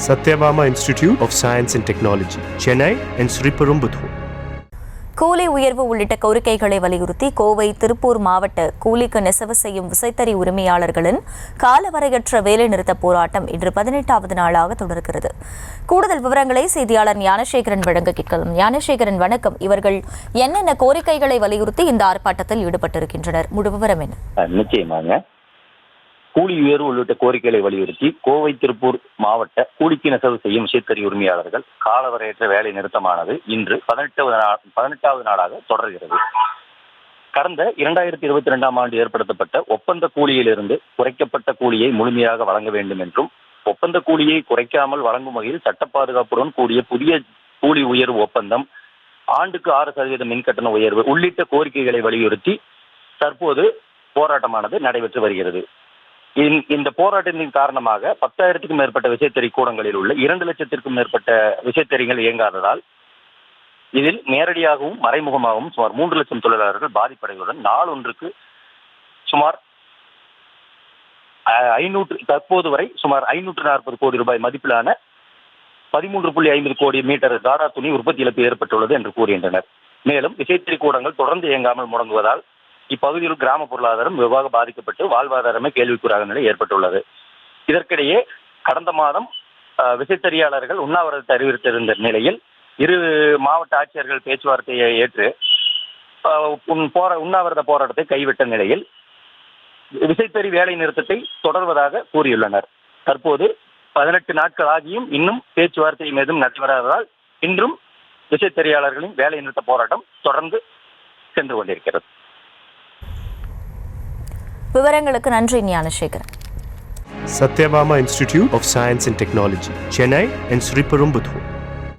Satyabama Institute of Science and Technology, Chennai and Sriperumbudur. கூலி உயர்வு உள்ளிட்ட கோரிக்கைகளை வலியுறுத்தி கோவை திருப்பூர் மாவட்ட கூலிக்கு நெசவு செய்யும் விசைத்தறி உரிமையாளர்களின் காலவரையற்ற வேலைநிறுத்த போராட்டம் இன்று 18வது நாளாக தொடர்கிறது. கூடுதல் விவரங்களை செய்தியாளர் ஞானசேகரன் வழங்க கேட்கலாம். ஞானசேகரன், வணக்கம். இவர்கள் என்னென்ன கோரிக்கைகளை வலியுறுத்தி இந்த ஆர்ப்பாட்டத்தில் ஈடுபட்டிருக்கின்றனர்? முழு விவரம் என்ன? நிச்சயமாக கூலி உயர்வு உள்ளிட்ட கோரிக்கைகளை வலியுறுத்தி கோவை திருப்பூர் மாவட்ட கூலிக்கு நெசவு செய்யும் விசைத்தறி உரிமையாளர்கள் காலவரையற்ற வேலை நிறுத்தமானது இன்று 18வது நாளாக தொடர்கிறது. கடந்த 2022ஆம் ஆண்டு ஏற்படுத்தப்பட்ட ஒப்பந்த கூலியிலிருந்து குறைக்கப்பட்ட கூலியை முழுமையாக வழங்க வேண்டும் என்றும், ஒப்பந்த கூலியை குறைக்காமல் வழங்கும் வகையில் சட்ட பாதுகாப்புடன் கூடிய புதிய கூலி உயர்வு ஒப்பந்தம், ஆண்டுக்கு 6% மின்கட்டண உயர்வு உள்ளிட்ட கோரிக்கைகளை வலியுறுத்தி தற்போது போராட்டமானது நடைபெற்று வருகிறது. இந்த போராட்டத்தின் காரணமாக 10,000க்கும் மேற்பட்ட விசைத்தறி கூடங்களில் உள்ள 2 லட்சத்திற்கும் மேற்பட்ட விசைத்தறிகள் இயங்காததால் இதில் நேரடியாகவும் மறைமுகமாகவும் சுமார் 3 லட்சம் தொழிலாளர்கள் பாதிப்படைவதுடன் நாள் ஒன்றுக்கு சுமார் தற்போது வரை சுமார் 540 கோடி ரூபாய் மதிப்பிலான 13.50 கோடி மீட்டர் தாடா துணி உற்பத்தி இழப்பு ஏற்பட்டுள்ளது என்று கூறுகின்றனர். மேலும் விசைத்தறி கூடங்கள் தொடர்ந்து இயங்காமல் முடங்குவதால் இப்பகுதியில் கிராம பொருளாதாரம் வெகுவாக பாதிக்கப்பட்டு வாழ்வாதாரமே கேள்விக்குறாக நிலை ஏற்பட்டுள்ளது. இதற்கிடையே கடந்த மாதம் விசைத்தறியாளர்கள் உண்ணாவிரதத்தை அறிவித்திருந்த நிலையில் இரு மாவட்ட ஆட்சியர்கள் பேச்சுவார்த்தையை ஏற்று உண்ணாவிரத போராட்டத்தை கைவிட்ட நிலையில் விசைத்தறி வேலை நிறுத்தத்தை தொடர்வதாக கூறியுள்ளனர். தற்போது 18 நாட்கள் ஆகியும் இன்னும் பேச்சுவார்த்தை மீதும் நடைபெறாததால் இன்றும் விசைத்தறியாளர்களின் வேலை நிறுத்த போராட்டம் தொடர்ந்து சென்று கொண்டிருக்கிறது. விவரங்களுக்கு நன்றி Gnanasekaran. Satyabama Institute of Science and Technology, Chennai and Sriperumbudur.